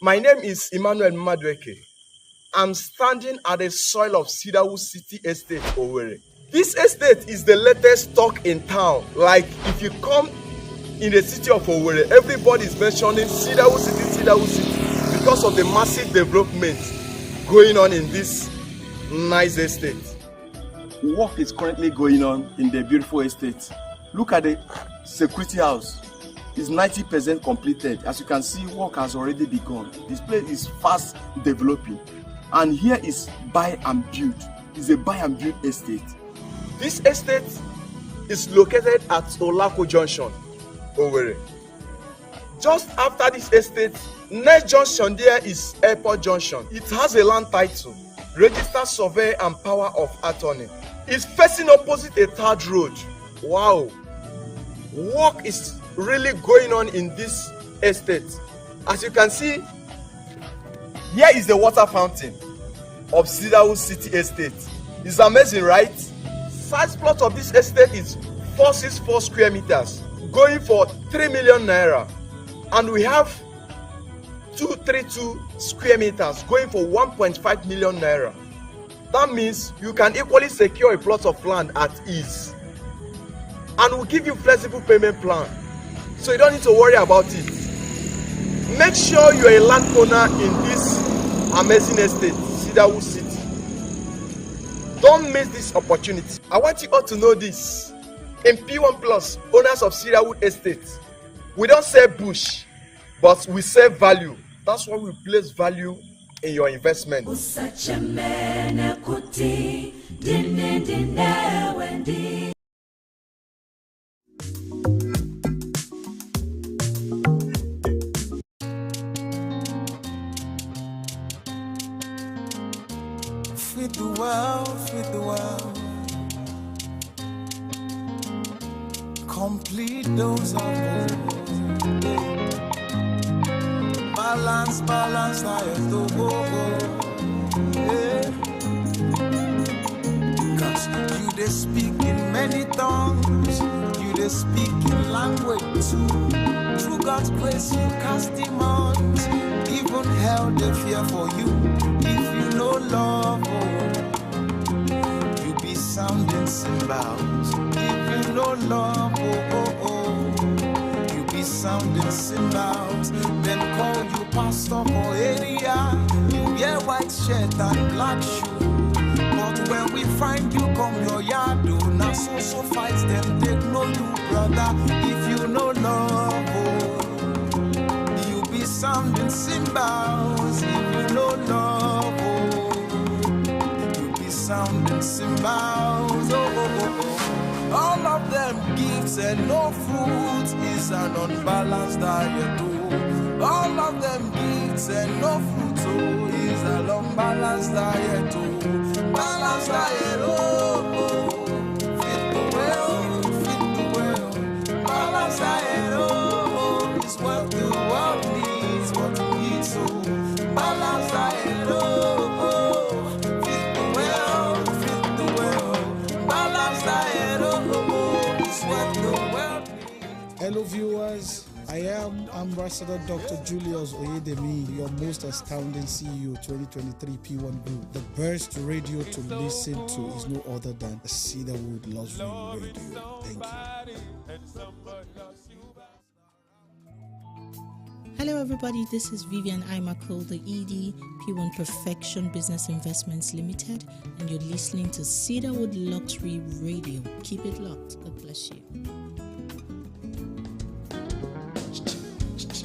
My name is Emmanuel Madweke. I'm standing at the soil of Cedarwood City Estate, Owerri. This estate is the latest talk in town. Like, if you come in the city of Owerri, everybody is mentioning Cedarwood City, because of the massive development going on in this nice estate. Work is currently going on in the beautiful estate. Look at the security house. It's 90% completed. As you can see, work has already begun. This place is fast developing. And here is buy and build. It's a buy and build estate. This estate is located at Olako Junction, Owerri. Just after this estate, next junction there is Airport Junction. It has a land title, registered survey and power of attorney. It's facing opposite a third road. Wow. Work is really going on in this estate. As you can see, here is the water fountain of Cedarwood City Estate. It's amazing, right? Size plot of this estate is 464 square meters, going for 3 million naira. And we have 232 square meters, going for 1.5 million naira. That means you can equally secure a plot of land at ease. And we'll give you flexible payment plan, so you don't need to worry about it. Make sure you're a landowner in this amazing estate, Cedarwood City. Don't miss this opportunity. I want you all to know this. In P1 Plus, owners of Cedarwood Estate, we don't sell bush, but we sell value. That's why we place value in your investment. Feed the world. Complete dose of hope. Balance, diet to go. Cause you they speak in many tongues, you they speak in language too. Through God's grace you cast demons, even hell they fear for you. If you know love, you be sounding cymbals. If you know love, you be sounding cymbals. Then call you pastor for area. You wear white shirt and black shoe. But when we find you, come your yard, do not so fight them. Take no you, brother. If you know love, you be sounding cymbals. If you know love, you be sounding cymbals. All of them gifts and no fruit is an unbalanced diet. All of them gifts and no fruit is an unbalanced diet. Balanced diet, fit the well. Balanced diet, is what the world needs, what it needs. So balanced diet, fit the well. Balanced diet, is what the world needs. Hello viewers, I am Ambassador Dr. Julius Oyedemi, your most astounding CEO 2023 P1 Group. The best radio to listen to is no other than Cedarwood Luxury Radio. Thank you. Hello everybody, this is Vivian Imako, the ED, P1 Perfection Business Investments Limited, and you're listening to Cedarwood Luxury Radio. Keep it locked. God bless you.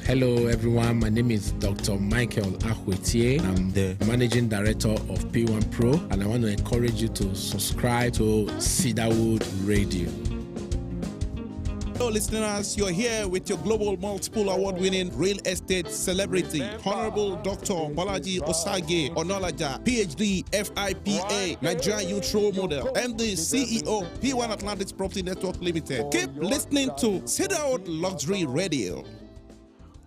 Hello everyone, my name is Dr. Michael Ahwetie. I'm the Managing Director of P1 Pro, and I want to encourage you to subscribe to Cedarwood Radio. Hello listeners, you're here with your global multiple award-winning real estate celebrity, Honorable Dr. Balaji Osage Onolaja, PhD, FIPA, Nigerian Youth Role Model, and the CEO, P1 Atlantic Property Network Limited. Keep listening to Cedarwood Luxury Radio.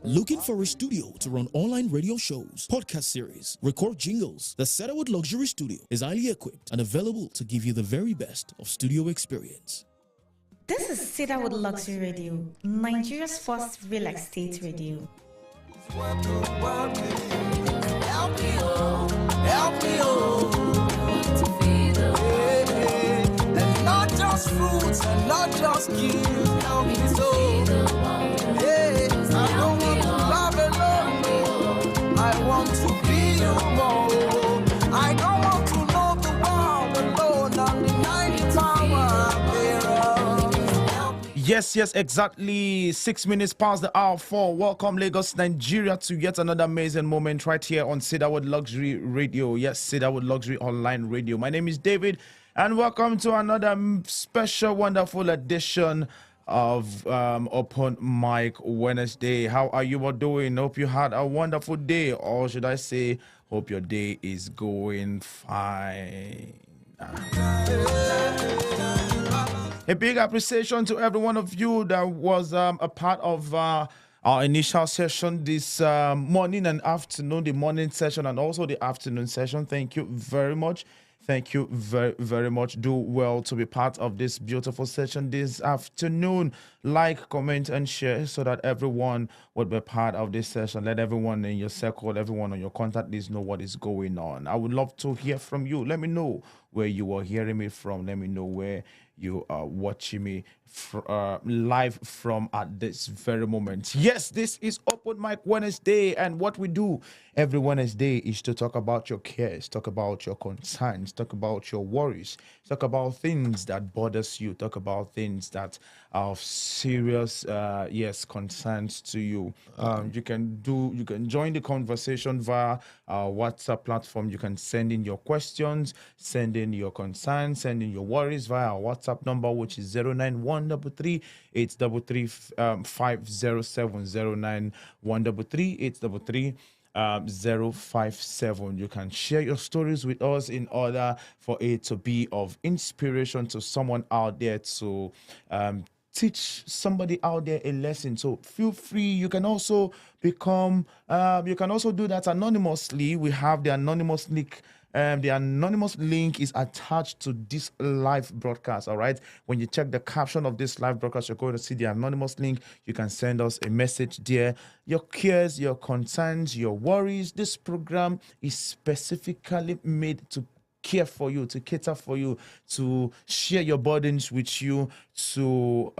Looking for a studio to run online radio shows, podcast series, record jingles? The Cedarwood Luxury Studio is highly equipped and available to give you the very best of studio experience. This is Cedarwood Luxury Radio, Nigeria's first real estate radio. Help me, oh, help me, oh. And not just fruits and not just gifts. Help me so. Hey, I don't want to love alone. No. I want to be you more. I don't want to know the world alone and deny the power thereof. Yes, exactly. 6 minutes past the hour 4. Welcome, Lagos, Nigeria, to yet another amazing moment right here on Cedarwood Luxury Radio. Yes, Cedarwood Luxury Online Radio. My name is David, and welcome to another special, wonderful edition of Open Mic Wednesday. How are you all doing? Hope you had a wonderful day, or should I say, hope your day is going fine. A big appreciation to every one of you that was a part of our initial session this morning and afternoon, the morning session and also the afternoon session. Thank you very much. Thank you very, very much. Do well to be part of this beautiful session this afternoon. Like, comment, and share so that everyone would be part of this session. Let everyone in your circle, everyone on your contact list know what is going on. I would love to hear from you. Let me know where you are hearing me from. Let me know where you are watching me live from at this very moment. Yes, this is Open Mic Wednesday, and what we do every Wednesday is to talk about your cares, talk about your concerns, talk about your worries, talk about things that bothers you, talk about things that are of serious concerns to you. You can join the conversation via our WhatsApp platform. You can send in your questions, send in your concerns, send in your worries via our WhatsApp number, which is 09133 833 507 09133 833 057. You can share your stories with us in order for it to be of inspiration to someone out there, to teach somebody out there a lesson. So feel free. You can also become you can also do that anonymously. We have the anonymous link. The anonymous link is attached to this live broadcast. All right. When you check the caption of this live broadcast, you're going to see the anonymous link. You can send us a message there. Your cares, your concerns, your worries. This program is specifically made to care for you, to cater for you, to share your burdens with you, to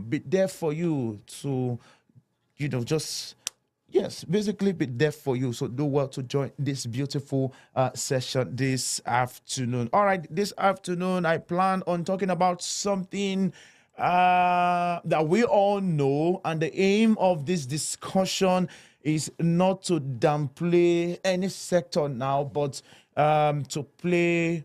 be there for you, to basically be there for you. So do well to join this beautiful session this afternoon. All right, this afternoon I plan on talking about something that we all know, and the aim of this discussion is not to downplay any sector now, but to play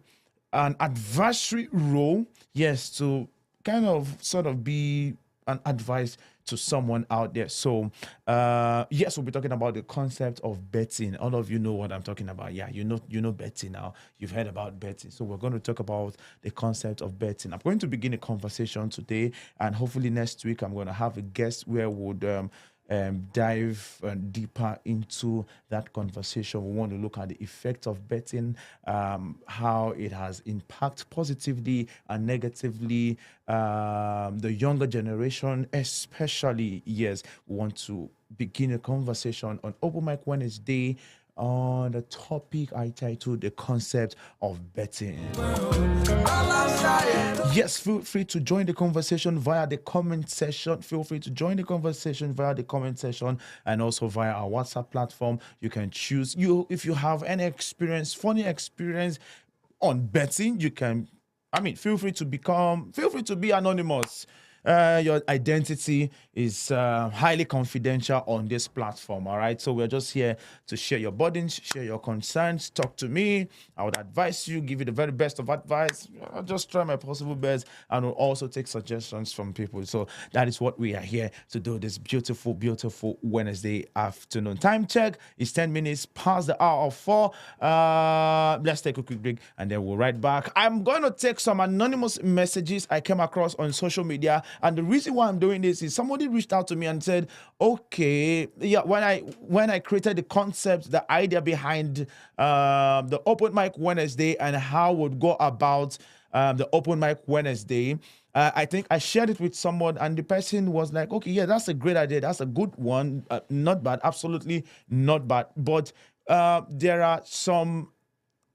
an advisory role, to kind of sort of be an advice to someone out there. So we'll be talking about the concept of betting. All of you know what I'm talking about. Yeah, you know betting now. You've heard about betting. So we're going to talk about the concept of betting. I'm going to begin a conversation today, and hopefully next week I'm going to have a guest where we'll dive deeper into that conversation. We want to look at the effect of betting, how it has impacted positively and negatively the younger generation, especially. Yes, we want to begin a conversation on Open Mic Wednesday on the topic I titled the concept of betting. Yes, feel free to join the conversation via the comment section. Feel free to join the conversation via the comment section and also via our WhatsApp platform. You can choose if you have any funny experience on betting. You can, feel free to be anonymous. Your identity is highly confidential on this platform. All right, so we're just here to share your burdens, share your concerns, talk to me. I would advise you, give you the very best of advice. I'll just try my possible best, and we'll also take suggestions from people. So that is what we are here to do this beautiful, beautiful Wednesday afternoon. Time check is 10 minutes past the hour of 4. Let's take a quick break and then we'll right back. I'm going to take some anonymous messages I came across on social media. And the reason why I'm doing this is somebody reached out to me and said, okay, when I created the concept, the idea behind the Open Mic Wednesday and how would go about the Open Mic Wednesday, I think I shared it with someone, and the person was like, okay, yeah, that's a great idea. That's a good one. Not bad. Absolutely not bad. But there are some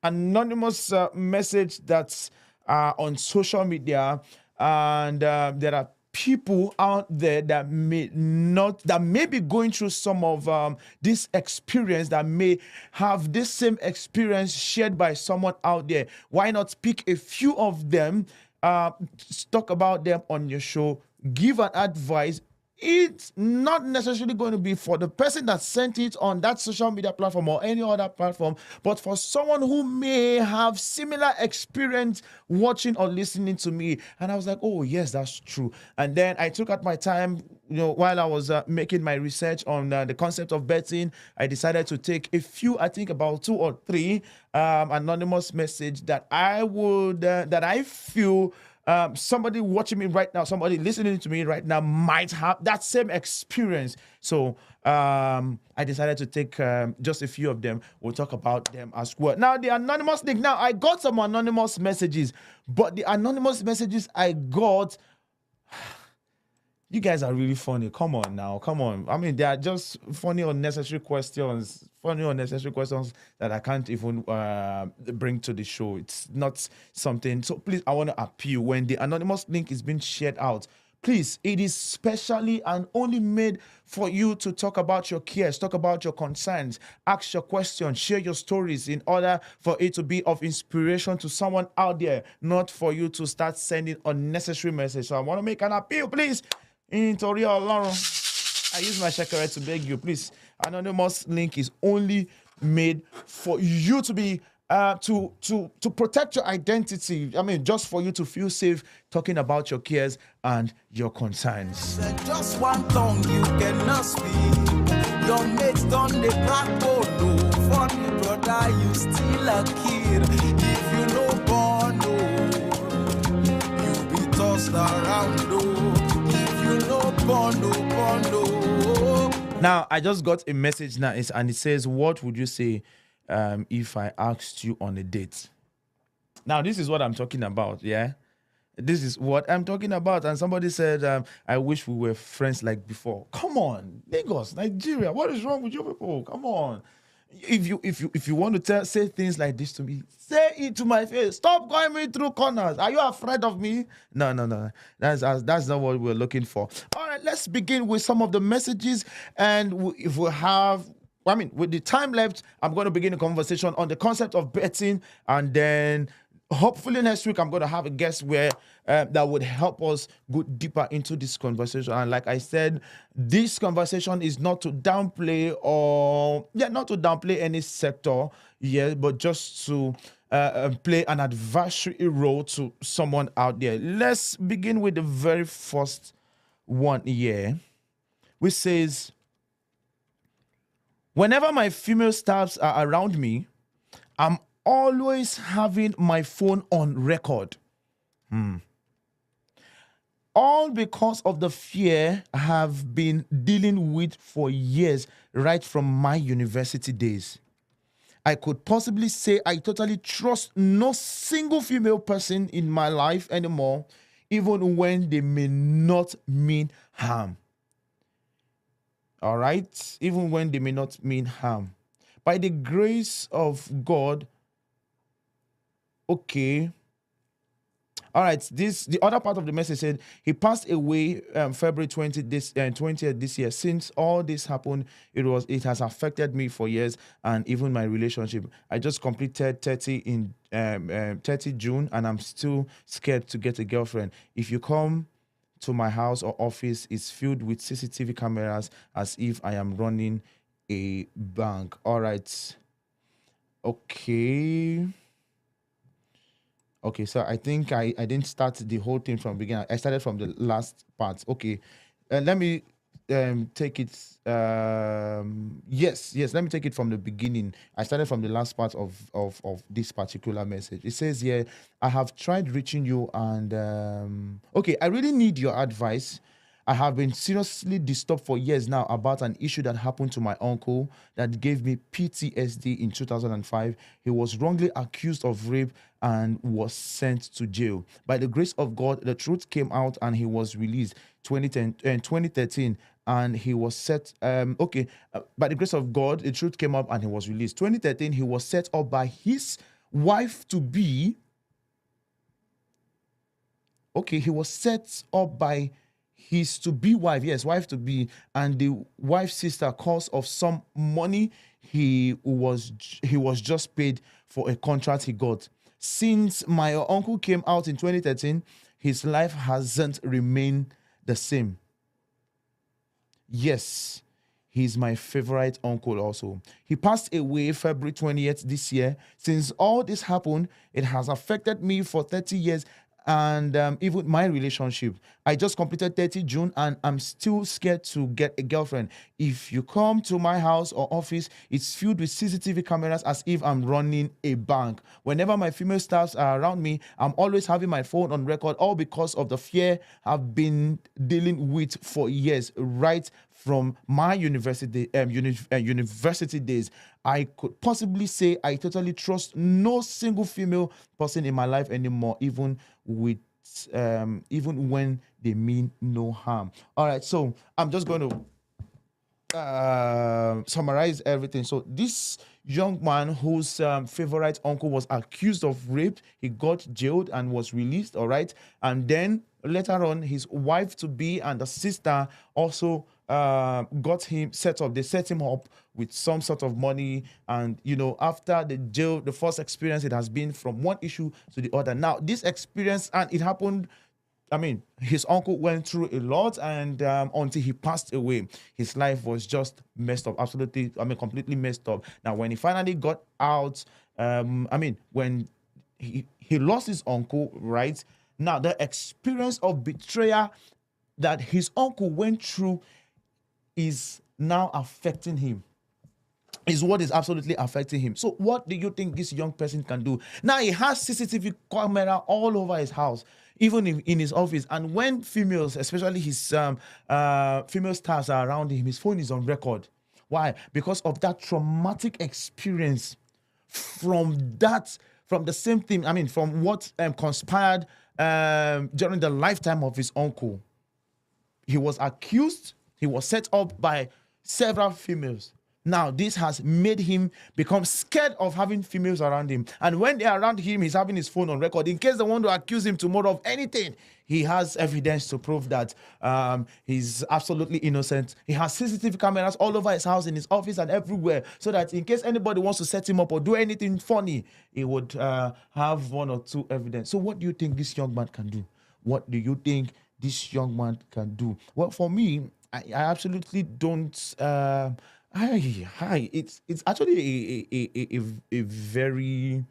anonymous message that's on social media, and there are people out there that may be going through some of this experience, that may have this same experience shared by someone out there. Why not pick a few of them, talk about them on your show, give an advice? It's not necessarily going to be for the person that sent it on that social media platform or any other platform, but for someone who may have similar experience watching or listening to me. And I was like, oh yes, that's true. And then I took out my time, while I was making my research on the concept of betting. I decided to take a few, I think about 2 or 3 anonymous message that I feel somebody watching me right now, somebody listening to me right now might have that same experience. So I decided to take just a few of them. We'll talk about them as well. Now, the anonymous link. Now, I got some anonymous messages, but the anonymous messages I got, you guys are really funny. Come on now. Come on. I mean, they are just funny, unnecessary questions that I can't even bring to the show. It's not something. So please, I want to appeal, when the anonymous link is being shared out, please, it is specially and only made for you to talk about your cares, talk about your concerns, ask your questions, share your stories, in order for it to be of inspiration to someone out there, not for you to start sending unnecessary messages. So I want to make an appeal, please. Nítorí Ọlọ́run, I use my shekere to beg you, please. Anonymous link is only made for you to be to protect your identity. I mean, just for you to feel safe talking about your cares and your concerns. Just one tongue you cannot speak. Your mates done the blackboard, no funny brother, you still a kid. If you know born, no, you be tossed around, no. Now, I just got a message now, and it says, what would you say if I asked you on a date? Now, this is what I'm talking about, yeah? This is what I'm talking about. And somebody said, I wish we were friends like before. Come on, Lagos, Nigeria, what is wrong with you people? Come on. If you want to say things like this to me, say it to my face. Stop going me through corners. Are you afraid of me? No. That's not what we're looking for. All right, let's begin with some of the messages. And if we have, with the time left, I'm going to begin a conversation on the concept of betting, and then hopefully next week I'm going to have a guest where that would help us go deeper into this conversation. And like I said, this conversation is not to downplay any sector, but just to play an adversary role to someone out there. Let's begin with the very first one here, which says, whenever my female staffs are around me, I'm always having my phone on record. All because of the fear I have been dealing with for years, right from my university days. I could possibly say I totally trust no single female person in my life anymore, even when they may not mean harm. All right? Even when they may not mean harm. By the grace of God, okay. All right. The other part of the message said he passed away February 20th this year. Since all this happened, it has affected me for years and even my relationship. I just completed 30 June, and I'm still scared to get a girlfriend. If you come to my house or office, it's filled with CCTV cameras as if I am running a bank. All right. Okay. Okay, so I think I didn't start the whole thing from the beginning. I started from the last part. Okay, let me take it. Yes, let me take it from the beginning. I started from the last part of this particular message. It says here, I have tried reaching you, and okay, I really need your advice. I have been seriously disturbed for years now about an issue that happened to my uncle that gave me PTSD in 2005. He was wrongly accused of rape and was sent to jail. By the grace of God, the truth came out and he was released 2013, and he was set by the grace of God, the truth came up and he was released. 2013, he was set up by his wife to be. Okay, he was set up by his to-be wife, yes, wife to be, and the wife's sister, cause of some money he was just paid for a contract he got. Since my uncle came out in 2013, his life hasn't remained the same. Yes, he's my favorite uncle also. He passed away February 20th this year. Since all this happened, it has affected me for 30 years and even my relationship. I just completed 30 June and I'm still scared to get a girlfriend. If you come to my house or office, it's filled with CCTV cameras as if I'm running a bank. Whenever my female staffs are around me, I'm always having my phone on record, all because of the fear I've been dealing with for years, right from my university days. I could possibly say I totally trust no single female person in my life anymore, even when they mean no harm. All right, so I'm just going to summarize everything. So this young man whose favorite uncle was accused of rape, he got jailed and was released. All right, and then later on, his wife to be and the sister also got him set up. They set him up with some sort of money, and after the jail, the first experience, it has been from one issue to the other. Now this experience, and it happened, his uncle went through a lot, and until he passed away, his life was just messed up, completely messed up. Now when he finally got out, when he lost his uncle, right? Now the experience of betrayal that his uncle went through is now affecting him. Is what is absolutely affecting him. So what do you think this young person can do? Now he has CCTV camera all over his house, even in his office. And when females, especially his female staffs are around him, his phone is on record. Why? Because of that traumatic experience from the same thing. From what conspired during the lifetime of his uncle. He was accused. He was set up by several females. Now, this has made him become scared of having females around him. And when they're around him, he's having his phone on record. In case they want to accuse him tomorrow of anything, he has evidence to prove that he's absolutely innocent. He has CCTV cameras all over his house, in his office, and everywhere, so that in case anybody wants to set him up or do anything funny, he would have one or two evidence. So what do you think this young man can do? What do you think this young man can do? Well, for me, I absolutely don't... It's actually a very...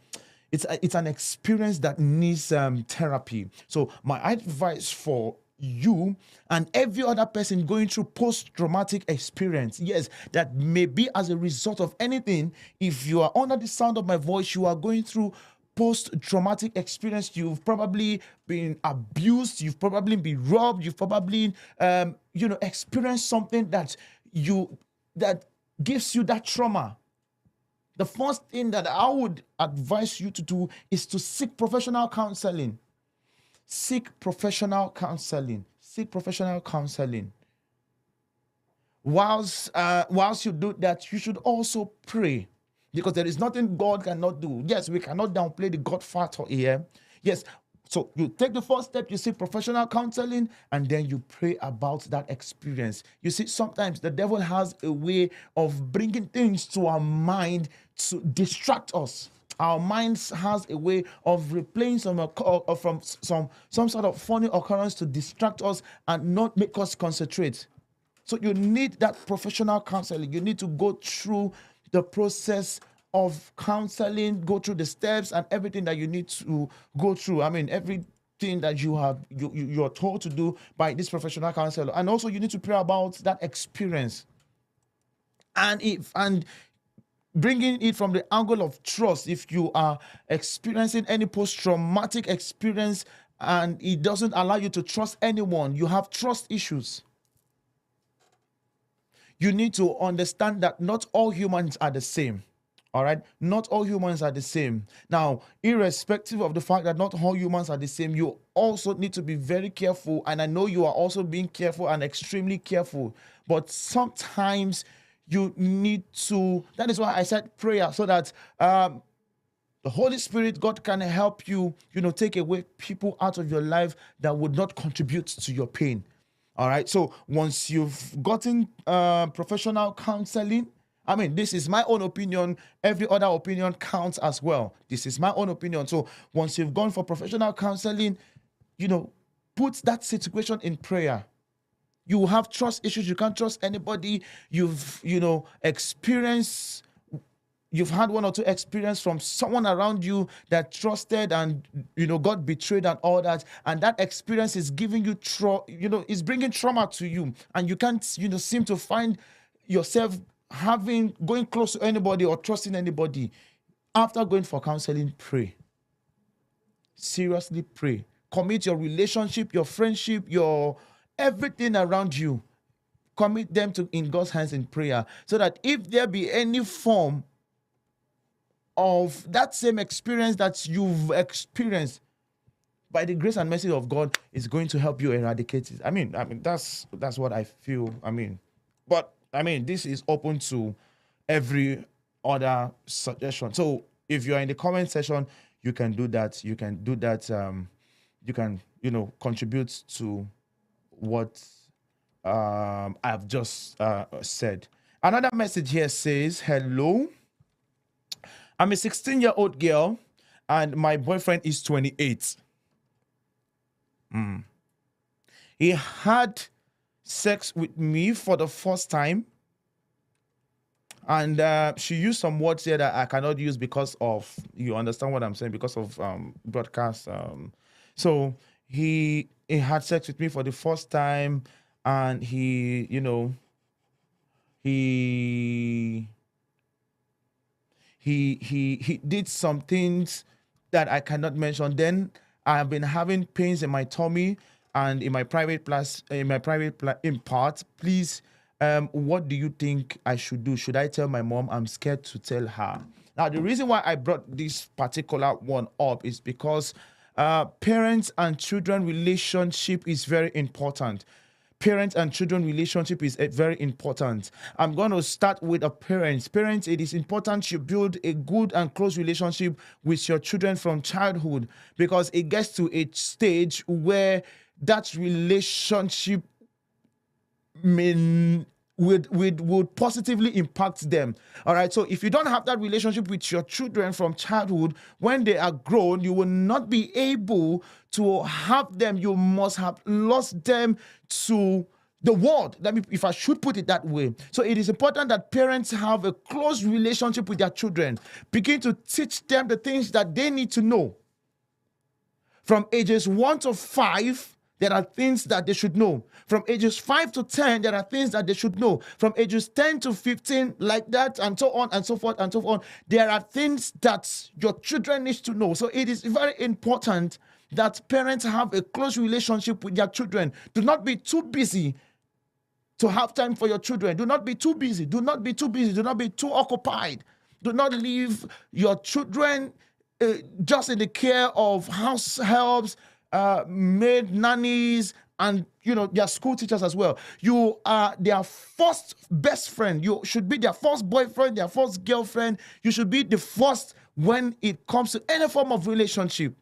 It's an experience that needs therapy. So my advice for you and every other person going through post-traumatic experience, yes, that may be as a result of anything. If you are under the sound of my voice, you are going through post-traumatic experience, you've probably been abused, you've probably been robbed, you've probably experienced something that gives you that trauma. The first thing that I would advise you to do is to seek professional counseling. Seek professional counseling. Seek professional counseling. Whilst you do that, you should also pray, because there is nothing God cannot do. Yes, we cannot downplay the God factor here. Yes, so you take the first step, you seek professional counseling, and then you pray about that experience. You see, sometimes the devil has a way of bringing things to our mind to distract us. Our minds has a way of replaying some sort of funny occurrence to distract us and not make us concentrate. So you need that professional counseling. You need to go through the process of counseling, go through the steps and everything that you need to go through. Everything that you're told to do by this professional counselor. And also you need to pray about that experience. And bringing it from the angle of trust. If you are experiencing any post-traumatic experience and it doesn't allow you to trust anyone, you have trust issues. you need to understand that not all humans are the same. All right, not all humans are the same. Now, irrespective of the fact that not all humans are the same, you also need to be very careful. And I know you are also being careful and extremely careful. But sometimes you need to, that is why I said prayer, so that the Holy Spirit, God can help you, take away people out of your life that would not contribute to your pain. All right. So once you've gotten professional counseling, I mean, this is my own opinion. Every other opinion counts as well. This is my own opinion. So once you've gone for professional counseling, put that situation in prayer. You have trust issues. You can't trust anybody. You've had one or two experience from someone around you that trusted and got betrayed and all that, and that experience is giving you is bringing trauma to you, and you can't seem to find yourself going close to anybody or trusting anybody. After going for counseling, pray. Seriously pray. Commit your relationship, your friendship, your everything around you. Commit them in God's hands in prayer, so that if there be any form of that same experience that you've experienced, by the grace and mercy of God, is going to help you eradicate it. I mean, that's what I feel. But this is open to every other suggestion. So if you are in the comment section, you can do that. You can do that. You can, contribute to what I've just said. Another message here says, hello. I'm a 16-year-old girl and my boyfriend is 28. He had sex with me for the first time, and she used some words here that I cannot use because of, you understand what I'm saying, because of broadcast. So he had sex with me for the first time, and he did some things that I cannot mention. Then I have been having pains in my tummy and in my private part. Please, what do you think I should do? Should I tell my mom? I'm scared to tell her. Now, the reason why I brought this particular one up is because parents and children relationship is very important. Parents and children relationship is very important. I'm going to start with a parents. Parents, it is important you build a good and close relationship with your children from childhood, because it gets to a stage where that relationship would positively impact them. All right. So if you don't have that relationship with your children from childhood, when they are grown, you will not be able to have them. You must have lost them to the world. If I should put it that way. So it is important that parents have a close relationship with their children. Begin to teach them the things that they need to know. From ages 1 to 5, there are things that they should know. From ages 5 to 10, there are things that they should know. From ages 10 to 15, like that, and so on and so forth and so on. There are things that your children need to know. So it is very important that parents have a close relationship with their children. Do not be too busy to have time for your children. Do not be too busy. Do not be too busy. Do not be too occupied. Do not leave your children just in the care of house helps, maid nannies, and their school teachers as well. You are their first best friend. You should be their first boyfriend, their first girlfriend. You should be the first when it comes to any form of relationship.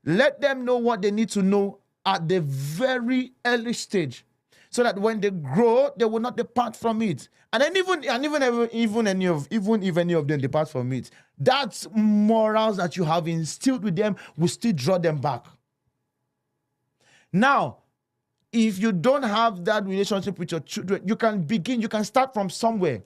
Let them know what they need to know at the very early stage, so that when they grow, they will not depart from it. And then even if any of them depart from it, that morals that you have instilled with them will still draw them back. Now, if you don't have that relationship with your children, you can start from somewhere.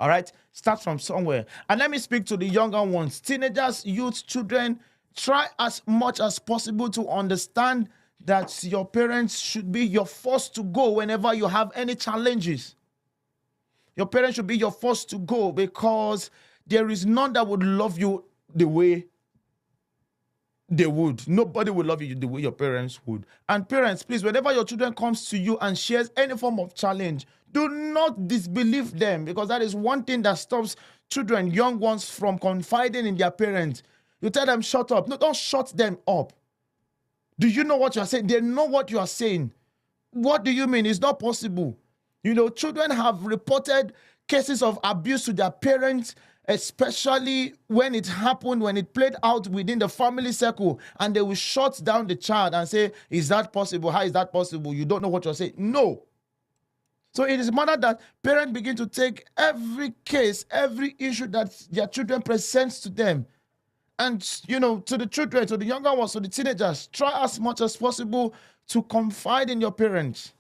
All right? Start from somewhere. And let me speak to the younger ones, teenagers, youth, children. Try as much as possible to understand that your parents should be your first to go whenever you have any challenges. Your parents should be your first to go, because there is none that would love you the way they would. Nobody will love you the way your parents would. And parents, please, whenever your children comes to you and shares any form of challenge, do not disbelieve them, because that is one thing that stops children, young ones, from confiding in their parents. You tell them, shut up. No, don't shut them up. Do you know what you are saying? They know what you are saying. What do you mean? It's not possible. You know, children have reported cases of abuse to their parents, especially when it happened, when it played out within the family circle, and they will shut down the child and say, is that possible? How is that possible? You don't know what you're saying. No. So it is a matter that parents begin to take every case, every issue that their children presents to them. And, you know, to the children, to the younger ones, to the teenagers, try as much as possible to confide in your parents.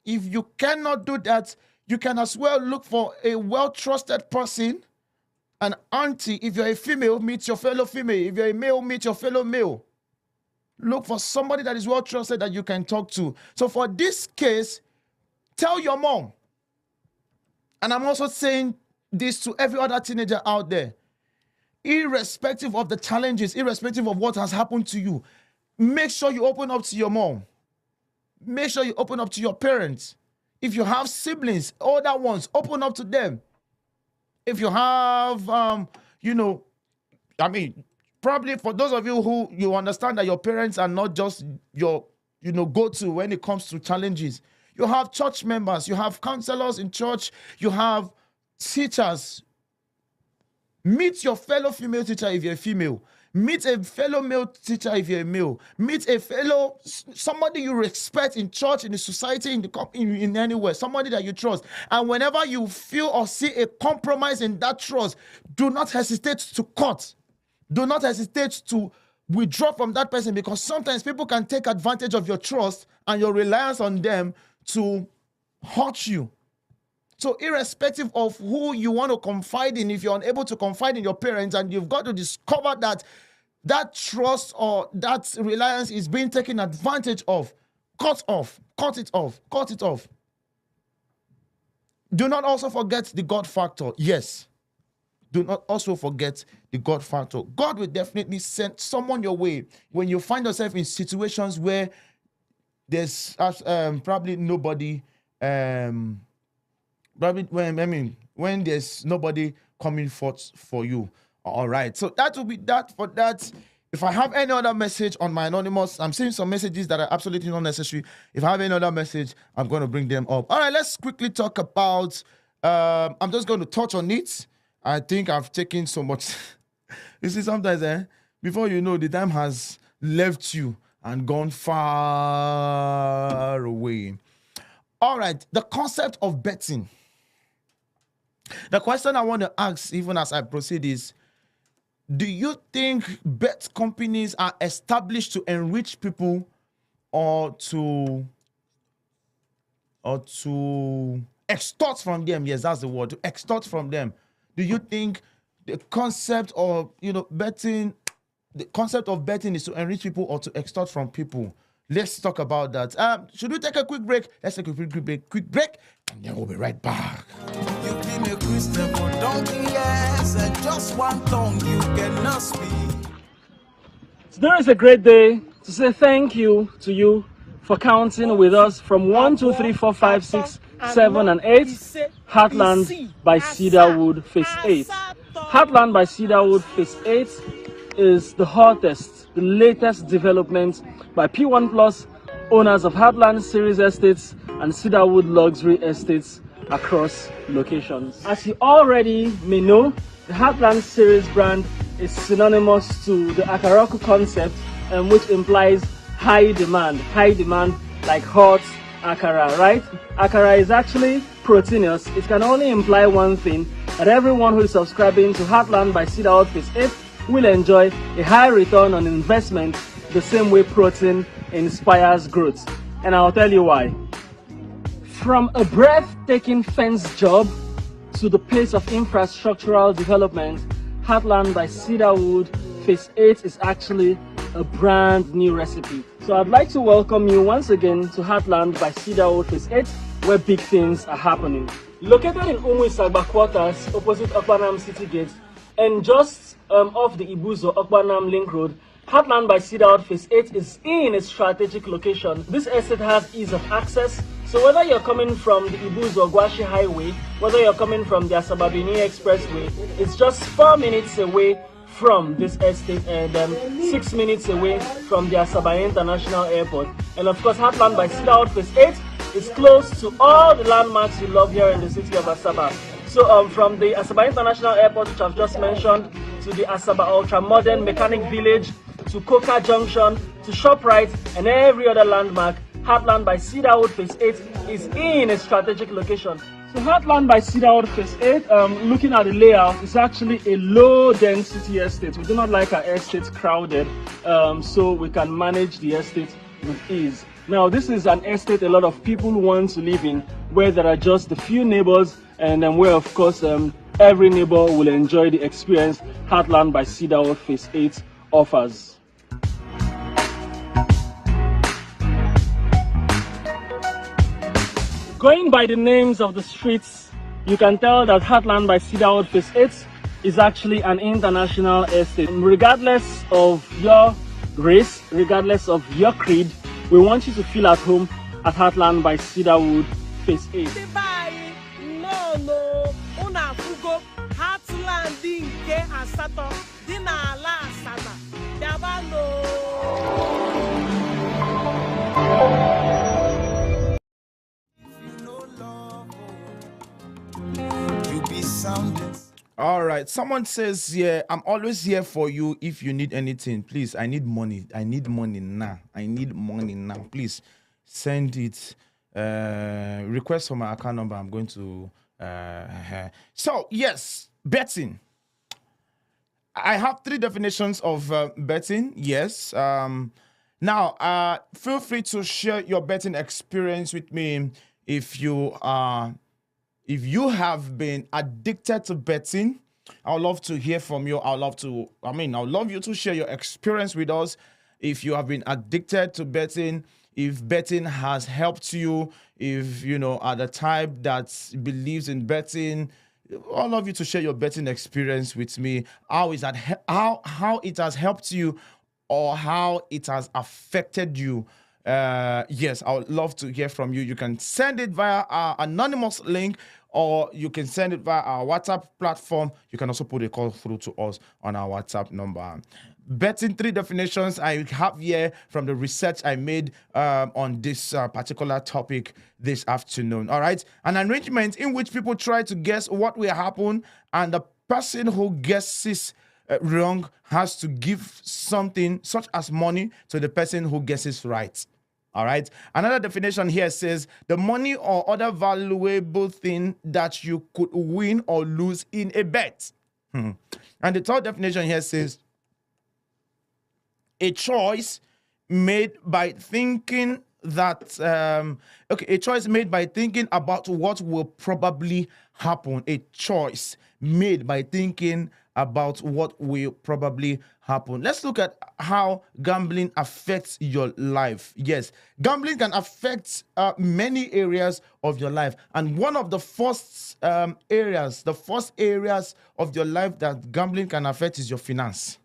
If you cannot do that, you can as well look for a well-trusted person, an auntie. If you're a female, meet your fellow female. If you're a male, meet your fellow male. Look for somebody that is well-trusted that you can talk to. So for this case, tell your mom. And I'm also saying this to every other teenager out there. Irrespective of the challenges, irrespective of what has happened to you, make sure you open up to your mom. Make sure you open up to your parents. If you have siblings, older ones, open up to them. If you have, probably for those of you who you understand that your parents are not just your, go-to when it comes to challenges. You have church members, you have counselors in church, you have teachers. Meet your fellow female teacher if you're a female. Meet a fellow male teacher if you're a male. Meet a fellow, somebody you respect in church, in the society, in anywhere, somebody that you trust. And whenever you feel or see a compromise in that trust, do not hesitate to cut. Do not hesitate to withdraw from that person, because sometimes people can take advantage of your trust and your reliance on them to hurt you. So irrespective of who you want to confide in, if you're unable to confide in your parents and you've got to discover that that trust or that reliance is being taken advantage of, cut it off. Do not also forget the God factor. Yes. Do not also forget the God factor. God will definitely send someone your way when you find yourself in situations where there's probably nobody, when there's nobody coming forth for you. All right. So that will be that for that. If I have any other message on my anonymous, I'm seeing some messages that are absolutely not necessary. If I have any other message, I'm going to bring them up. All right. Let's quickly talk about, I'm just going to touch on it. I think I've taken so much. You see, sometimes, before you know, the time has left you and gone far away. All right. The concept of betting. The question I want to ask, even as I proceed, is, do you think bet companies are established to enrich people or to extort from them? Yes, that's the word, to extort from them. Do you think the concept of, betting, the concept of betting is to enrich people or to extort from people? Let's talk about that. Should we take a quick break? Let's take a quick break, and then we'll be right back. You've been a Christian for donkey years, and just one tongue you cannot speak. Today is a great day to say thank you to you for counting with us from 1, 2, 3, 4, 5, 6, 7, and 8. Heartland by Cedarwood Phase 8. Heartland by Cedarwood Phase 8 is the hottest, the latest development by P1 Plus, owners of Heartland Series Estates and Cedarwood Luxury Estates across locations. As you already may know, the Heartland Series brand is synonymous to the Akaraku concept, which implies high demand like hot akara, right? Akara is actually proteinous. It can only imply one thing, that everyone who is subscribing to Heartland by Cedarwood Phase 8 will enjoy a high return on investment, the same way protein inspires growth. And I'll tell you why. From a breathtaking fence job to the pace of infrastructural development, Heartland by Cedarwood Phase 8 is actually a brand new recipe. So I'd like to welcome you once again to Heartland by Cedarwood Phase 8, where big things are happening. Located in Umuisagba quarters opposite Okpanam City Gate and just off the Ibuzo Okpanam Link Road, Heartland by Cedarwood Phase 8 is in a strategic location. This estate has ease of access, so whether you're coming from the Ibuz or Gwashi Highway, whether you're coming from the Asababini Expressway, it's just 4 minutes away from this estate and 6 minutes away from the Asaba International Airport. And of course, Heartland by Cedarwood Phase 8 is close to all the landmarks you love here in the city of Asaba. So from the Asaba International Airport, which I've just mentioned, to the Asaba Ultra Modern Mechanic Village, to Coca Junction, to ShopRite, and every other landmark, Heartland by Cedarwood Phase 8 is in a strategic location. So Heartland by Cedarwood Phase 8, looking at the layout, is actually a low-density estate. We do not like our estates crowded, so we can manage the estate with ease. Now, this is an estate a lot of people want to live in, where there are just a few neighbors, and where, of course, every neighbor will enjoy the experience Heartland by Cedarwood Phase 8 offers. Going by the names of the streets, you can tell that Heartland by Cedarwood Phase 8 is actually an international estate. Regardless of your race, regardless of your creed, we want you to feel at home at Heartland by Cedarwood Phase 8. All right. Someone says, yeah, I'm always here for you if you need anything. Please, I need money. I need money now. I need money now. Please send it. Request for my account number. I'm going to. So, yes, betting. I have 3 definitions of betting. Yes. Now, feel free to share your betting experience with me if you are. If you have been addicted to betting, I would love to hear from you. I would love you to share your experience with us. If you have been addicted to betting, if betting has helped you, if you are the type that believes in betting, I'd love you to share your betting experience with me. How is that? How it has helped you, or how it has affected you. Yes, I would love to hear from you. You can send it via our anonymous link, or you can send it via our WhatsApp platform. You can also put a call through to us on our WhatsApp number. Betting 3 definitions I have here from the research I made on this particular topic this afternoon. All right, an arrangement in which people try to guess what will happen, and the person who guesses wrong has to give something such as money to the person who guesses right. All right. Another definition here says the money or other valuable thing that you could win or lose in a bet. And the third definition here says a choice made by thinking that a choice made by thinking about what will probably happen. A choice made by thinking about what will probably happen. Let's look at how gambling affects your life. Yes, gambling can affect many areas of your life, and one of the first areas of your life that gambling can affect is your finance.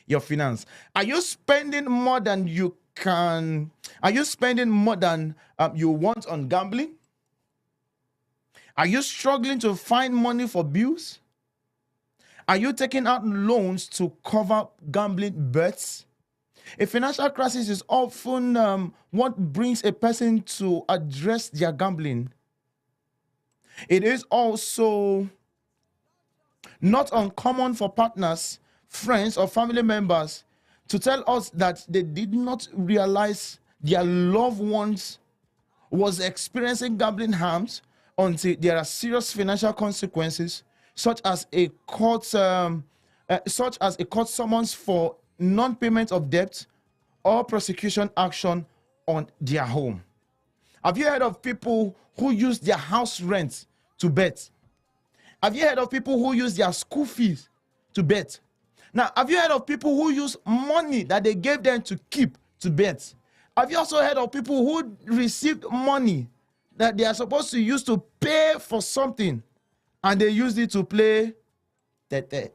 Your finance. Are you spending more than you can? Are you spending more than you want on gambling? Are you struggling to find money for bills? Are you taking out loans to cover gambling bets? A financial crisis is often what brings a person to address their gambling. It is also not uncommon for partners, friends, or family members to tell us that they did not realize their loved ones was experiencing gambling harms until there are serious financial consequences, such as a court summons for non-payment of debt or prosecution action on their home. Have you heard of people who use their house rent to bet? Have you heard of people who use their school fees to bet? Now, have you heard of people who use money that they gave them to keep to bet? Have you also heard of people who received money that they are supposed to use to pay for something, and they used it to play tete?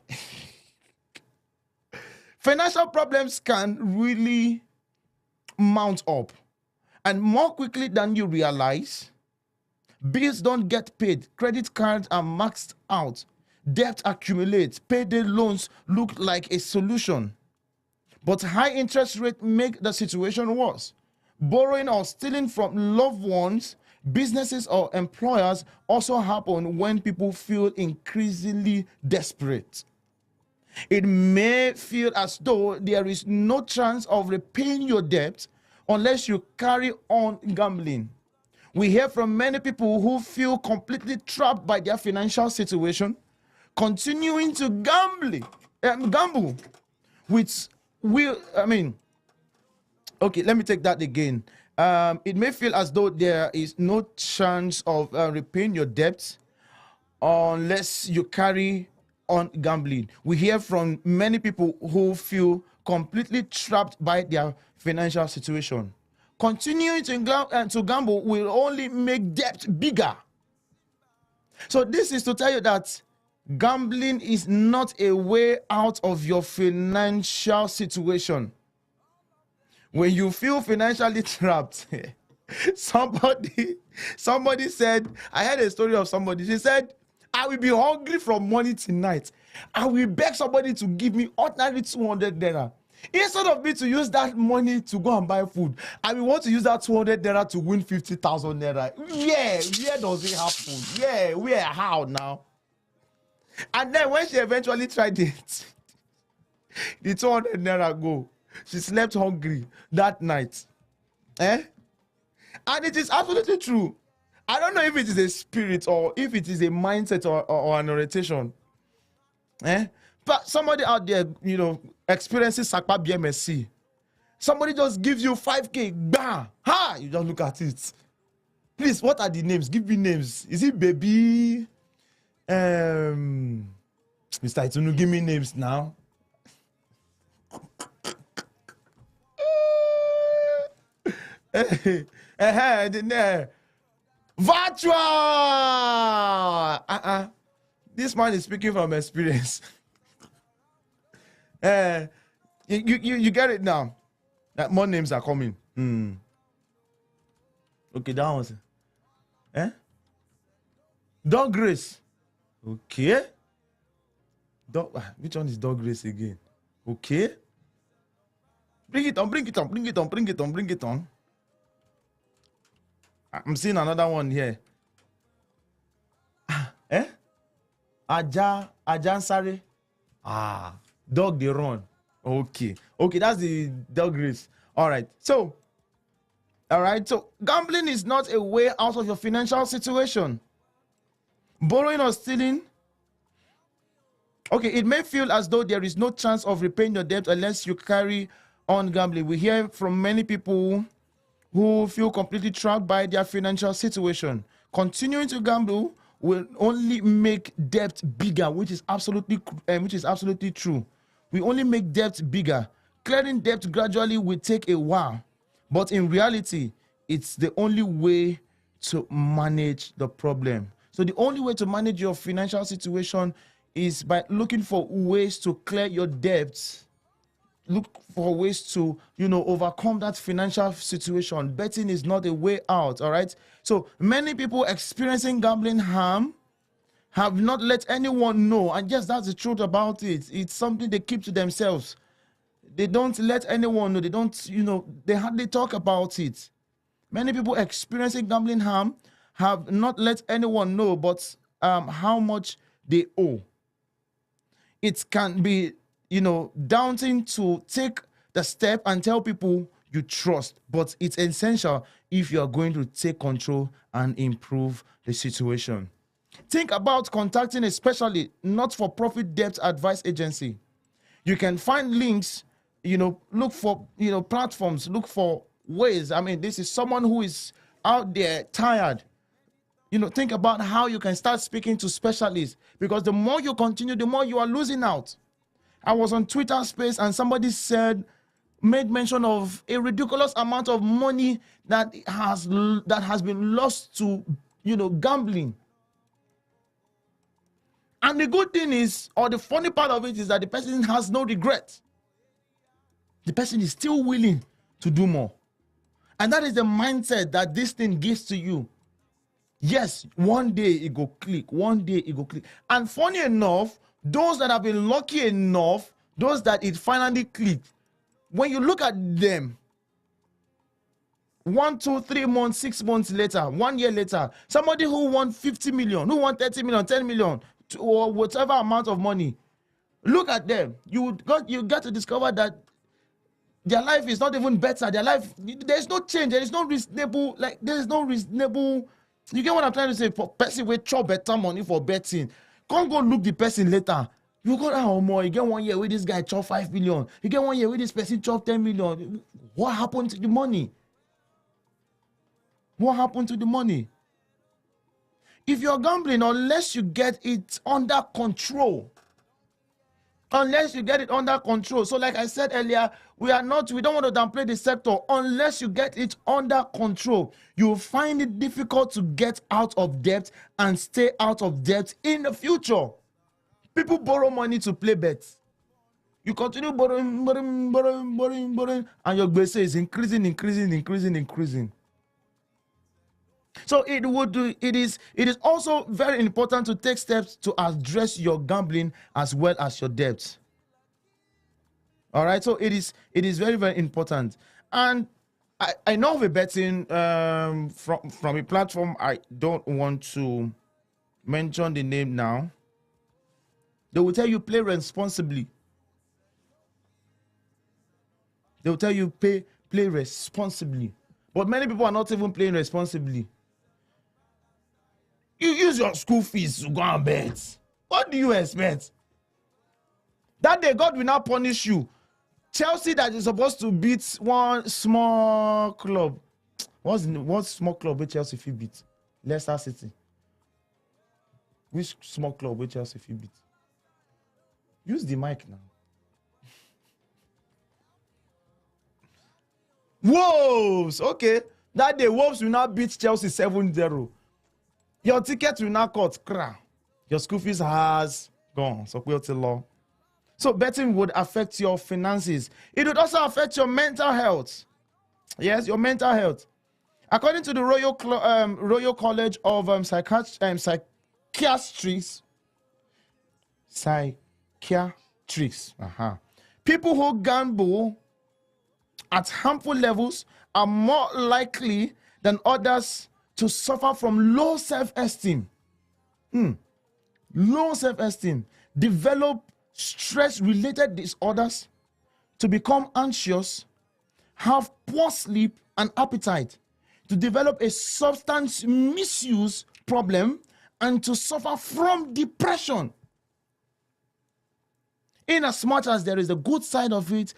Financial problems can really mount up, and more quickly than you realize. Bills don't get paid, credit cards are maxed out, debt accumulates, payday loans look like a solution. But high interest rates make the situation worse. Borrowing or stealing from loved ones, businesses, or employers also happen when people feel increasingly desperate. It may feel as though there is no chance of repaying your debt unless you carry on gambling. We hear from many people who feel completely trapped by their financial situation, continuing to gamble, which okay, let me take that again. It may feel as though there is no chance of repaying your debt unless you carry on gambling. We hear from many people who feel completely trapped by their financial situation. Continuing to gamble will only make debt bigger. So this is to tell you that gambling is not a way out of your financial situation. When you feel financially trapped, somebody said, I heard a story of somebody. She said, I will be hungry from morning till night. I will beg somebody to give me ordinary 200 naira. Instead of me to use that money to go and buy food, I will want to use that 200 naira to win 50,000 naira. Yeah, where does it happen? Yeah, where, how now? And then when she eventually tried it, the 200 naira go. She slept hungry that night. And it is absolutely true. I don't know if it is a spirit or if it is a mindset or an orientation. But somebody out there, experiences Sakpa BMSC. Somebody just gives you 5K, bam, ha! You just look at it. Please, what are the names? Give me names. Is it baby? Mr. Itunu, give me names now. Virtual! This man is speaking from experience. You get it now. More names are coming. Okay, that was it. Dog Grace. Okay. Which one is Dog Grace again? Okay. Bring it on. I'm seeing another one here. Ajansare. Dog they run. Okay, that's the Dog Race. All right, so gambling is not a way out of your financial situation. Borrowing or stealing. Okay, it may feel as though there is no chance of repaying your debt unless you carry on gambling. We hear from many people who feel completely trapped by their financial situation. Continuing to gamble will only make debt bigger, which is absolutely true. We only make debt bigger. Clearing debt gradually will take a while, but in reality, it's the only way to manage the problem. So the only way to manage your financial situation is by looking for ways to clear your debts. Look for ways to, overcome that financial situation. Betting is not a way out, all right? So many people experiencing gambling harm have not let anyone know. And yes, that's the truth about it. It's something they keep to themselves. They don't let anyone know. They don't, they hardly talk about it. Many people experiencing gambling harm have not let anyone know but how much they owe. It can be daunting to take the step and tell people you trust, but it's essential if you are going to take control and improve the situation. Think about contacting a specialist, not-for-profit debt advice agency. You can find links, look for, platforms, look for ways. This is someone who is out there tired. Think about how you can start speaking to specialists, because the more you continue, the more you are losing out. I was on Twitter space and somebody made mention of a ridiculous amount of money that has been lost to, gambling. And the good thing is, or the funny part of it is that the person has no regret. the person is still willing to do more. And that is the mindset that this thing gives to you. Yes, one day it go click. One day it go click. And funny enough, those that have been lucky enough, those that it finally clicked, when you look at them, 1, 2, 3 months, 6 months later, 1 year later, somebody who won 50 million, who won 30 million, 10 million, or whatever amount of money, look at them. You get to discover that their life is not even better. Their life, there's no change. There is no reasonable, you get what I'm trying to say? For person with chop better money for betting, can't go look the person later. You go, oh more, you get 1 year with this guy chop 5 million. You get 1 year with this person chop 10 million. What happened to the money? What happened to the money? If you're gambling, unless you get it under control, so like I said earlier, we don't want to downplay the sector. Unless you get it under control, you'll find it difficult to get out of debt and stay out of debt in the future. People borrow money to play bets. You continue borrowing, and your gbese is increasing. So it is also very important to take steps to address your gambling as well as your debts. All right, so it is very, very important. And I know of a betting from a platform I don't want to mention the name now. They will tell you play responsibly. They will tell you play responsibly. But many people are not even playing responsibly. You use your school fees to go and bet. What do you expect? That day, God will not punish you. Chelsea that is supposed to beat one small club. What small club with Chelsea if you beat? Leicester City. Which small club with Chelsea if you beat? Use the mic now. Wolves! Okay. That day, Wolves will not beat Chelsea 7-0. Your ticket will not cut. Your school fees has gone. So, law. So betting would affect your finances. It would also affect your mental health. Yes, your mental health. According to the Royal College of Psychiatrists, people who gamble at harmful levels are more likely than others to suffer from low self-esteem. Low self-esteem. Develop stress-related disorders, to become anxious, have poor sleep and appetite, to develop a substance misuse problem, and to suffer from depression. In as much as there is a good side of it,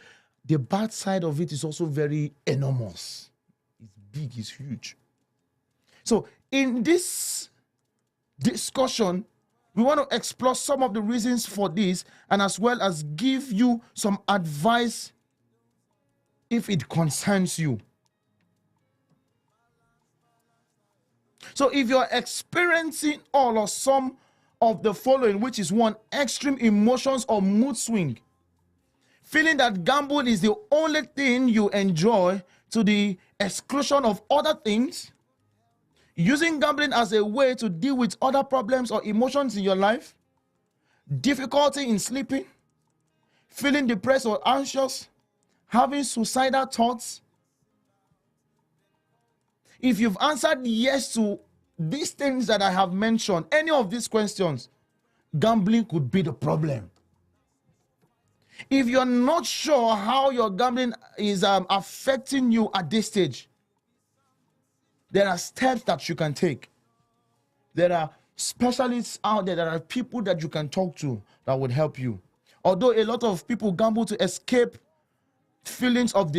the bad side of it is also very enormous. It's big, it's huge. So in this discussion, we want to explore some of the reasons for this, and as well as give you some advice if it concerns you. So if you're experiencing all or some of the following, which is 1, extreme emotions or mood swing, feeling that gamble is the only thing you enjoy to the exclusion of other things, using gambling as a way to deal with other problems or emotions in your life, difficulty in sleeping, feeling depressed or anxious, having suicidal thoughts. If you've answered yes to these things that I have mentioned, any of these questions, gambling could be the problem. If you're not sure how your gambling is affecting you at this stage, there are steps that you can take. There are specialists out there. There are people that you can talk to that would help you. Although a lot of people gamble to escape feelings of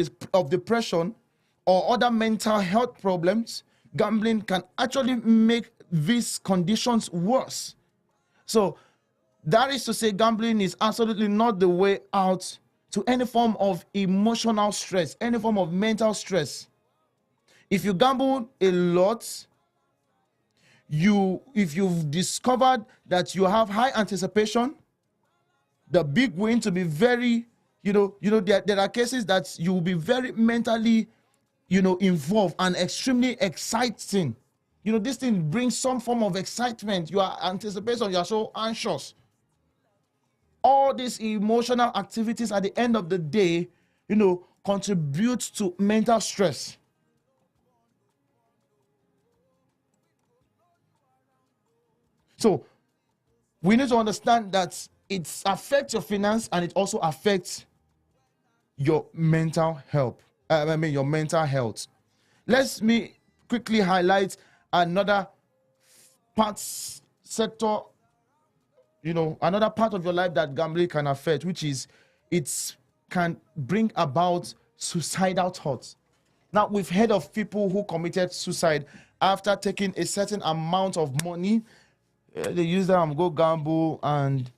depression or other mental health problems, gambling can actually make these conditions worse. So that is to say, gambling is absolutely not the way out to any form of emotional stress, any form of mental stress. If you gamble a lot, if you've discovered that you have high anticipation, the big win to be very There are cases that you will be very mentally, involved and extremely exciting. This thing brings some form of excitement. You are anticipating, you are so anxious. All these emotional activities at the end of the day, contribute to mental stress. So we need to understand that it affects your finance and it also affects your mental health. Your mental health. Let me quickly highlight another sector, another part of your life that gambling can affect, which is it can bring about suicidal thoughts. Now, we've heard of people who committed suicide after taking a certain amount of money. They use them go gamble, and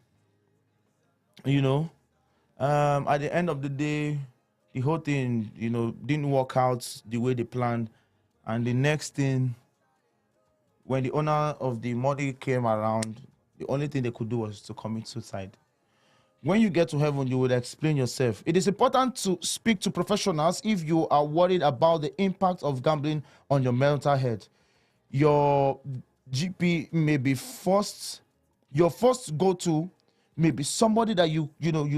at the end of the day, the whole thing didn't work out the way they planned. And the next thing, when the owner of the money came around, the only thing they could do was to commit suicide. When you get to heaven, you will explain yourself. It is important to speak to professionals if you are worried about the impact of gambling on your mental health. Your GP may be your first go-to may be somebody that you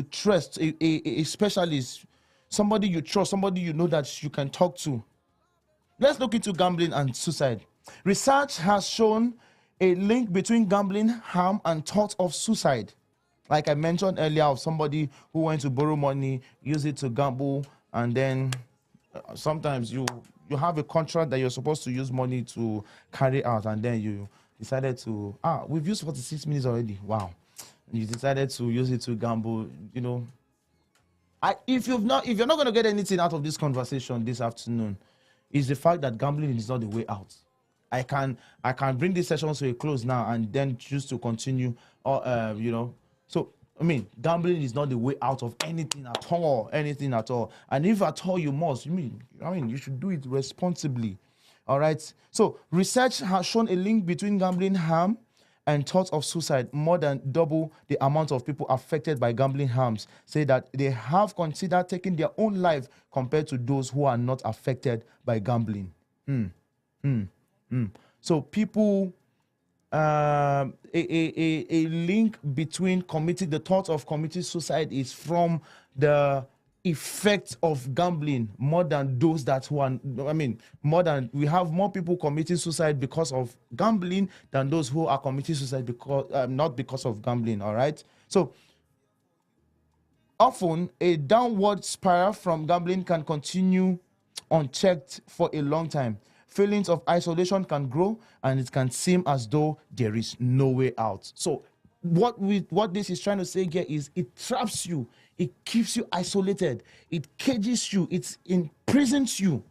trust, a specialist, somebody you trust, somebody that you can talk to. Let's look into gambling and suicide. Research has shown a link between gambling, harm, and thoughts of suicide. Like I mentioned earlier, of somebody who went to borrow money, use it to gamble, and then sometimes you have a contract that you're supposed to use money to carry out, and then you decided to, we've used 46 minutes already. Wow. You decided to use it to gamble, if you're not going to get anything out of this conversation this afternoon, is the fact that gambling is not the way out. I can bring this session to a close now and then choose to continue, So, gambling is not the way out of anything at all. And if at all you must, you should do it responsibly. All right. So, research has shown a link between gambling harm and thoughts of suicide. More than double the amount of people affected by gambling harms say that they have considered taking their own life compared to those who are not affected by gambling. So people, a link between the thought of committing suicide is from the effect of gambling more than those we have more people committing suicide because of gambling than those who are committing suicide not because of gambling. All right. So often a downward spiral from gambling can continue unchecked for a long time. Feelings of isolation can grow, and it can seem as though there is no way out. So what this is trying to say here is it traps you, it keeps you isolated, it cages you, it imprisons you.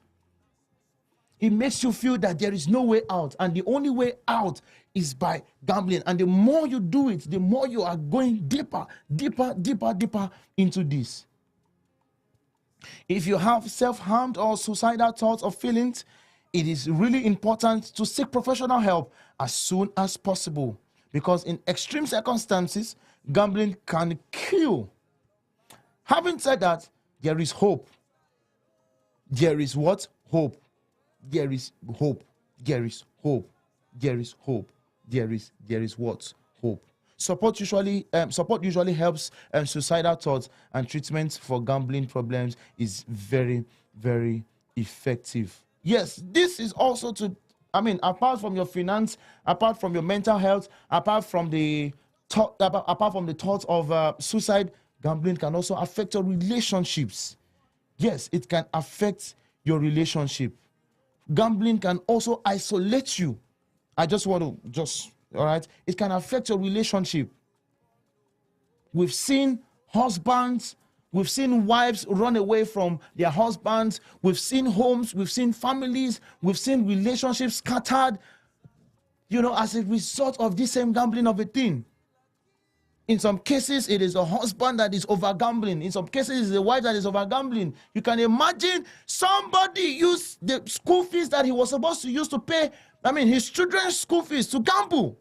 It makes you feel that there is no way out, and the only way out is by gambling. And the more you do it, the more you are going deeper into this. If you have self-harmed or suicidal thoughts or feelings, it is really important to seek professional help as soon as possible, because in extreme circumstances, gambling can kill. Having said that, there is hope. There is what? Hope. There is hope. There is hope. There is hope. There is what? Hope. Support usually helps suicidal thoughts, and treatment for gambling problems is very, very effective. Yes, this is also apart from your finance, apart from your mental health, apart from the thoughts of suicide, gambling can also affect your relationships. Yes, it can affect your relationship. Gambling can also isolate you. All right, it can affect your relationship. We've seen husbands, we've seen wives run away from their husbands. We've seen homes, we've seen families, we've seen relationships scattered, as a result of this same gambling of a thing. In some cases, it is the husband that is over gambling. In some cases, it's the wife that is over gambling. You can imagine somebody use the school fees that he was supposed to use to pay, his children's school fees to gamble.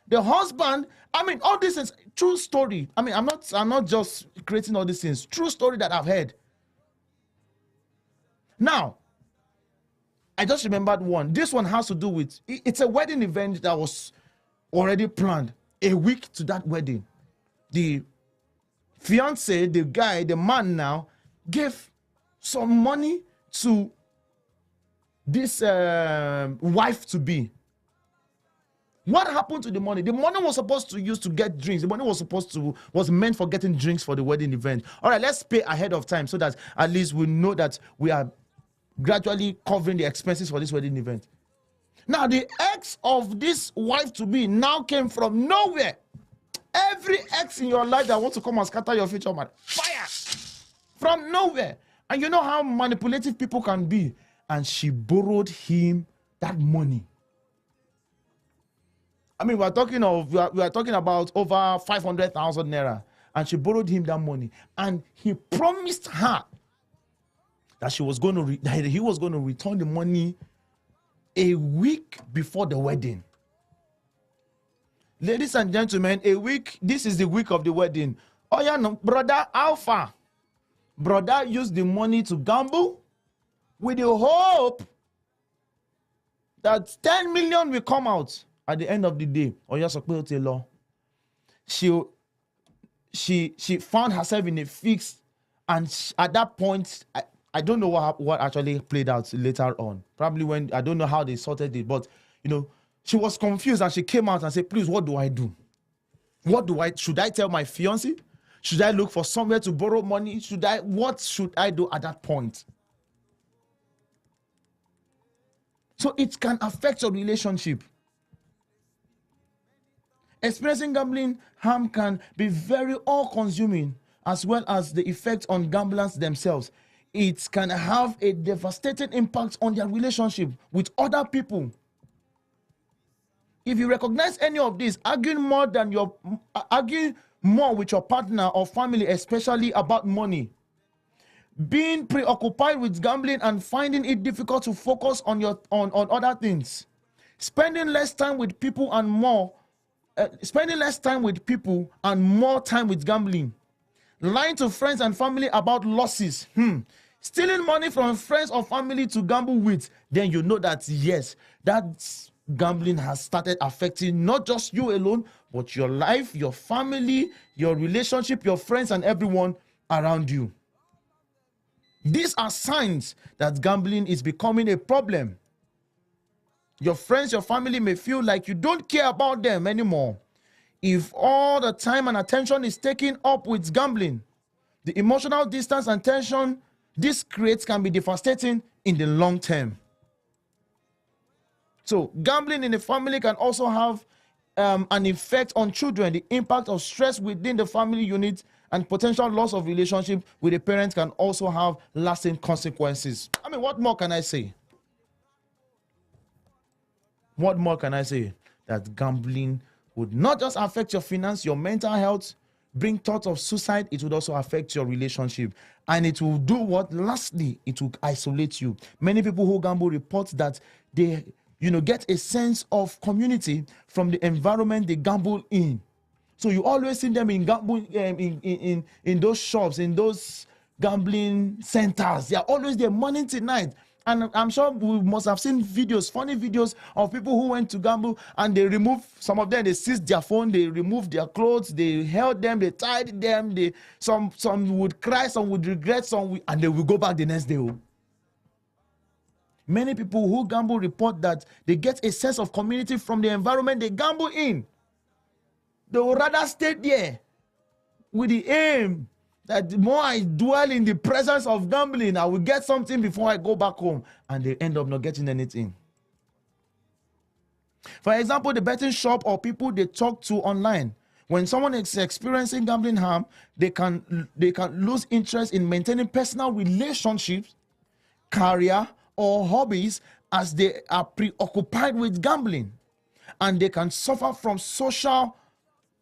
The husband, I mean, all this is true story. I mean, I'm not just creating all these things. True story that I've heard. Now, I just remembered one. This one has to do with, it's a wedding event that was already planned. A week to that wedding, the fiance, the guy, the man now, gave some money to this wife to be. What happened to the money? The money was supposed to use to get drinks. The money was meant for getting drinks for the wedding event. All right, let's pay ahead of time so that at least we know that we are gradually covering the expenses for this wedding event. Now, the ex of this wife to be now came from nowhere. Every ex in your life that wants to come and scatter your future, man, fire from nowhere. And you know how manipulative people can be. And she borrowed him that money. I mean, we are talking about over 500,000 naira, and she borrowed him that money, and he promised her that he was going to return the money a week before the wedding. Ladies and gentlemen, this is the week of the wedding. Oh yeah, no, brother Alpha. Brother used the money to gamble with the hope that 10 million will come out at the end of the day. Oh yeah, so she found herself in a fix, and at that point, I don't know what actually played out later on. Probably when, I don't know how they sorted it, but you know, she was confused and she came out and said, please, what do I do? Should I tell my fiance? Should I look for somewhere to borrow money? What should I do at that point? So it can affect your relationship. Experiencing gambling harm can be very all-consuming, as well as the effect on gamblers themselves. It can have a devastating impact on their relationship with other people. If you recognize any of this, arguing more with your partner or family, especially about money, being preoccupied with gambling and finding it difficult to focus on other things, spending less time with people and more time with gambling, lying to friends and family about losses, stealing money from friends or family to gamble with, then you know that yes, that gambling has started affecting not just you alone, but your life, your family, your relationship, your friends, and everyone around you. These are signs that gambling is becoming a problem. Your friends, your family may feel like you don't care about them anymore. If all the time and attention is taken up with gambling, the emotional distance and tension this creates can be devastating in the long term. So gambling in the family can also have an effect on children. The impact of stress within the family unit and potential loss of relationship with the parents can also have lasting consequences. I mean, what more can I say? What more can I say? That gambling would not just affect your finance, your mental health, bring thoughts of suicide, it would also affect your relationship. And it will do what? Lastly, it will isolate you. Many people who gamble report that they get a sense of community from the environment they gamble in. So you always see them in those shops, in those gambling centers. They are always there morning till night. And I'm sure we must have seen videos, funny videos of people who went to gamble and they removed, some of them, they seized their phone, they removed their clothes, they held them, they tied them, some would cry, some would regret, and they will go back the next day. Many people who gamble report that they get a sense of community from the environment they gamble in. They would rather stay there with the aim that the more I dwell in the presence of gambling, I will get something before I go back home, and they end up not getting anything. For example, the betting shop or people they talk to online, when someone is experiencing gambling harm, they can lose interest in maintaining personal relationships, career, or hobbies as they are preoccupied with gambling, and they can suffer from social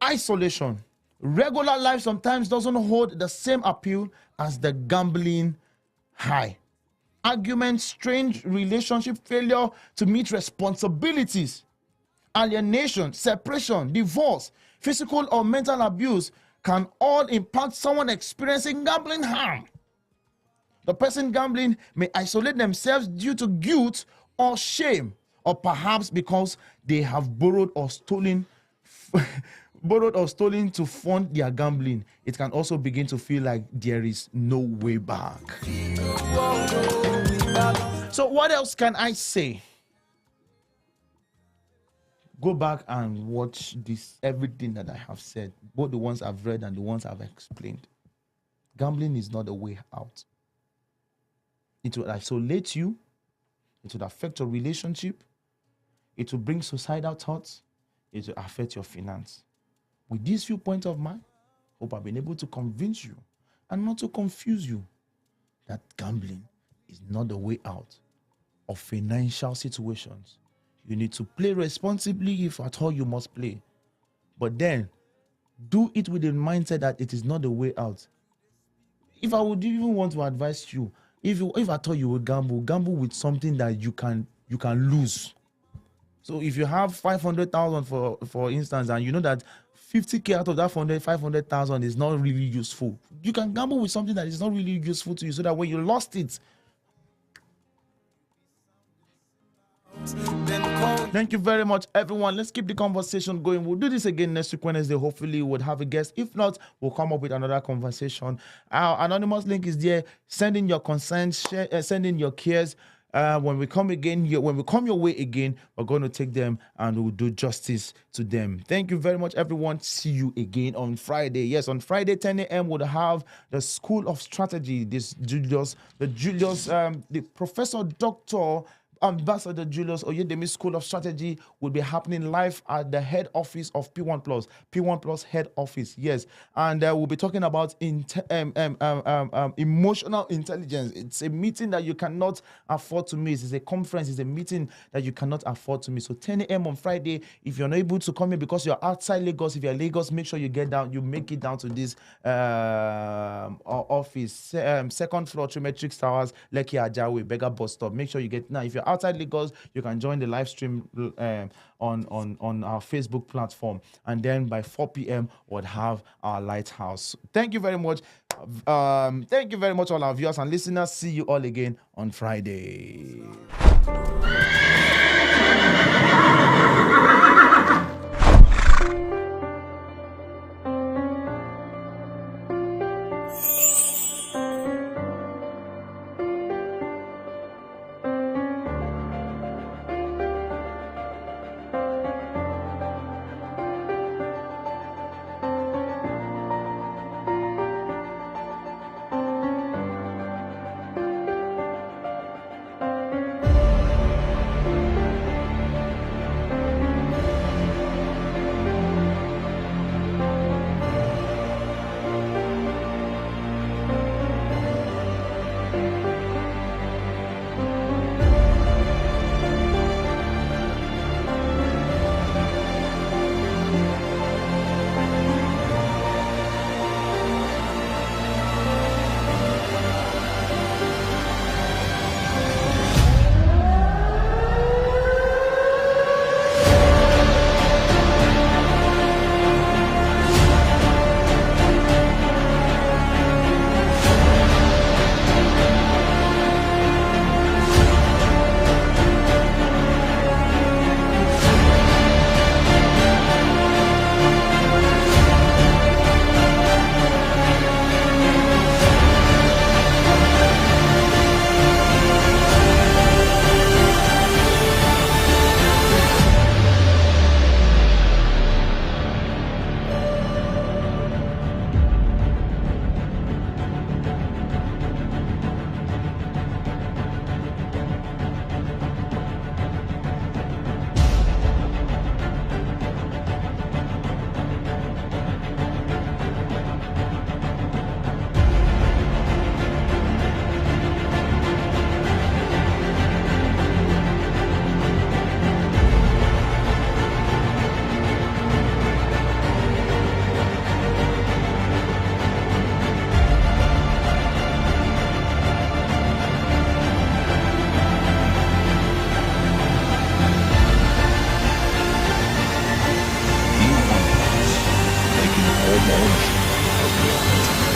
isolation. Regular life sometimes doesn't hold the same appeal as the gambling high. Arguments, strained relationship, failure to meet responsibilities, alienation, separation, divorce, physical or mental abuse can all impact someone experiencing gambling harm. The person gambling may isolate themselves due to guilt or shame, or perhaps because they have borrowed or stolen to fund their gambling. It can also begin to feel like there is no way back. So what else can I say? Go back and watch everything that I have said, both the ones I've read and the ones I've explained. Gambling is not a way out. It will isolate you. It will affect your relationship. It will bring suicidal thoughts. It will affect your finance. With these few points of mine, hope I've been able to convince you and not to confuse you that gambling is not the way out of financial situations. You need to play responsibly if at all you must play. But then, do it with the mindset that it is not the way out. If I would even want to advise you, if I thought you would gamble with something that you can lose. So if you have 500,000 for instance, and you know that 50K out of that 500,000 is not really useful, you can gamble with something that is not really useful to you, so that when you lost it. Thank you very much, everyone. Let's keep the conversation going. We'll do this again next week, Wednesday. Hopefully, we'll have a guest. If not, we'll come up with another conversation. Our anonymous link is there. Send in your concerns, send in your cares. When we come your way again, we're going to take them and we'll do justice to them. Thank you very much, everyone. See you again on Friday. Yes, on Friday, 10 a.m., we'll have the School of Strategy. The Professor Dr. Ambassador Julius Oyedemi School of Strategy will be happening live at the head office of P1 Plus head office. Yes, and we'll be talking about emotional intelligence. It's a meeting that you cannot afford to miss. It's a conference. It's a meeting that you cannot afford to miss. So 10 a.m. on Friday. If you're not able to come in because you're outside Lagos, if you're Lagos, make sure you make it down to this office, second floor, Trimetrix Towers, Lekki Ajawe, Bega Bus Stop. Make sure you get now. If you're outside Lagos, you can join the live stream on our Facebook platform, and then by 4 p.m. we'll have our lighthouse. Thank you very much. Thank you very much, all our viewers and listeners. See you all again on Friday. Lord.